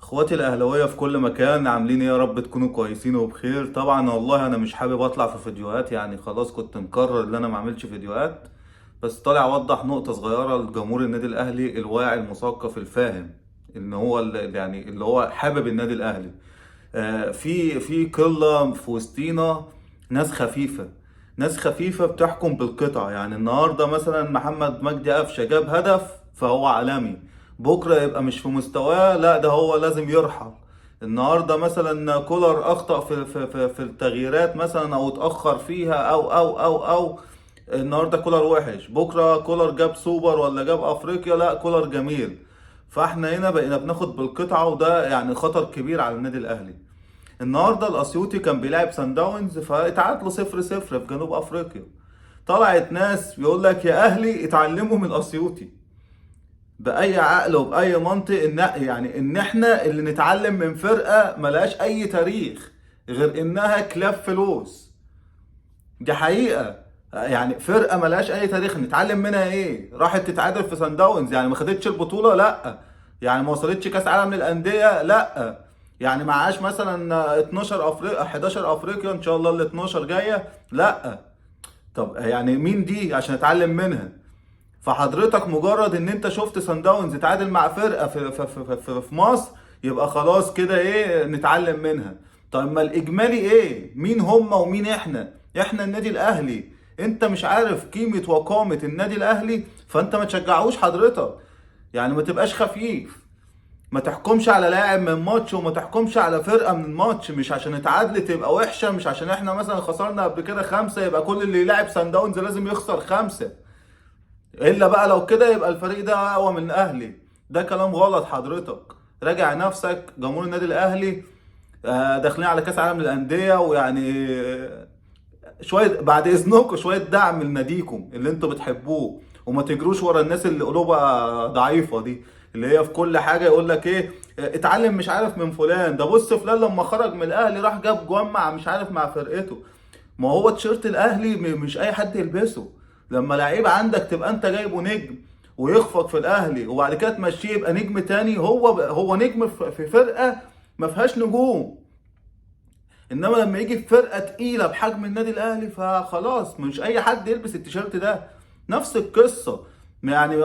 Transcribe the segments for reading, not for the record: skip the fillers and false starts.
اخواتي الاهلاويه في كل مكان عاملين ايه؟ يا رب تكونوا كويسين وبخير. طبعا والله انا مش حابب اطلع في فيديوهات، يعني خلاص كنت مقرر ان انا ما اعملش فيديوهات. بس طالع اوضح نقطه صغيره لجمهور النادي الاهلي الواعي المثقف الفاهم، ان هو اللي هو حابب النادي الاهلي. في قله في وسطينا، ناس خفيفه. ناس خفيفه بتحكم بالقطع. يعني النهارده مثلا محمد مجدي قفشه جاب هدف فهو عالمي، بكره يبقى مش في مستواه، لا ده هو لازم يرحل. النهارده مثلا كولر اخطأ في التغييرات مثلا، او اتأخر فيها او النهارده كولر وحش، بكره كولر جاب سوبر ولا جاب افريقيا، لا كولر جميل. فاحنا هنا بقينا بناخد بالقطعه، وده يعني خطر كبير على النادي الاهلي. النهارده الاسيوطي كان بيلعب سان داونز فاتعادلوا 0-0 في جنوب افريقيا. طلعت ناس يقول لك يا اهلي اتعلموا من الاسيوطي. باي عقل وباي منطق ان احنا اللي نتعلم من فرقه ملهاش اي تاريخ غير انها كلاب فلوس؟ دي حقيقه. يعني فرقه ملهاش اي تاريخ نتعلم منها ايه؟ راحت تتعادل في سان داونز، يعني ما خدتش البطوله؟ لا. يعني ما وصلتش كاس عالم للانديه؟ لا. يعني معاش مثلا 12 افريقيا 11 افريقيا ان شاء الله ال 12 جايه؟ لا. طب يعني مين دي عشان اتعلم منها؟ فحضرتك مجرد ان انت شفت سان داونز تعادل مع فرقه في مصر، يبقى خلاص كده ايه نتعلم منها؟ طيب ما الاجمالي ايه؟ مين هم ومين احنا؟ احنا النادي الاهلي. انت مش عارف قيمه وقامه النادي الاهلي، فانت ما تشجعوش حضرتك. يعني ما تبقاش خفيف. ما تحكمش على لاعب من ماتش، وما تحكمش على فرقه من ماتش. مش عشان اتعادلت تبقى وحشه، مش عشان احنا مثلا خسرنا قبل كده خمسه يبقى كل اللي يلعب سان داونز لازم يخسر خمسه. الا بقى لو كده يبقى الفريق ده اقوى من الاهلي. ده كلام غلط حضرتك. راجع نفسك. جمهور النادي الاهلي داخلين على كاس عالم للانديه، ويعني شويه بعد اذنكم شويه دعم لناديكم اللي انتوا بتحبوه، وما تجروش ورا الناس اللي قلوبها ضعيفه دي، اللي هي في كل حاجه يقول لك ايه اتعلم مش عارف من فلان. ده بص فلان لما خرج من الاهلي راح جاب جوان مع مش عارف مع فرقته. ما هو تيشيرت الاهلي مش اي حد يلبسه. لما لعيب عندك تبقى انت جايبه نجم ويخفق في الاهلي، وبعد كده تمشيه يبقى نجم تاني، هو نجم في فرقه ما فيهاش نجوم. انما لما يجي في فرقه تقيله بحجم النادي الاهلي فخلاص مش اي حد يلبس التيشيرت ده. نفس القصه. يعني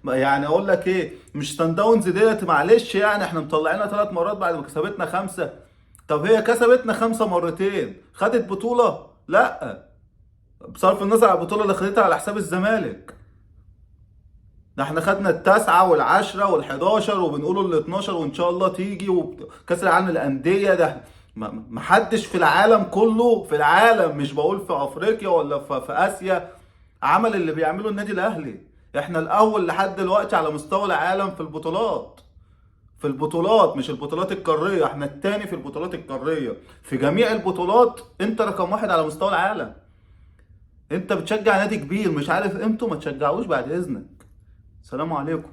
يعني اقول لك ايه، مش سان داونز ديت معلش، يعني احنا مطلعينها 3 مرات بعد ما كسبتنا 5. طب هي كسبتنا 5 مرتين، خدت بطوله؟ لا. بصرف النظر عن البطوله اللي خدتها على حساب الزمالك. ده احنا خدنا التاسعة والعشرة والحداشر، وبنقولوا ال 12 وان شاء الله تيجي، وكاس العالم للأندية ده محدش في العالم كله، في العالم مش بقول في افريقيا ولا في اسيا، عمل اللي بيعمله النادي الاهلي. احنا الاول لحد دلوقتي على مستوى العالم في البطولات. في البطولات مش البطولات القارية، احنا التاني في البطولات القارية. في جميع البطولات انت رقم واحد على مستوى العالم. انت بتشجع نادي كبير مش عارف قيمته، ما تشجعوش بعد اذنك. السلام عليكم.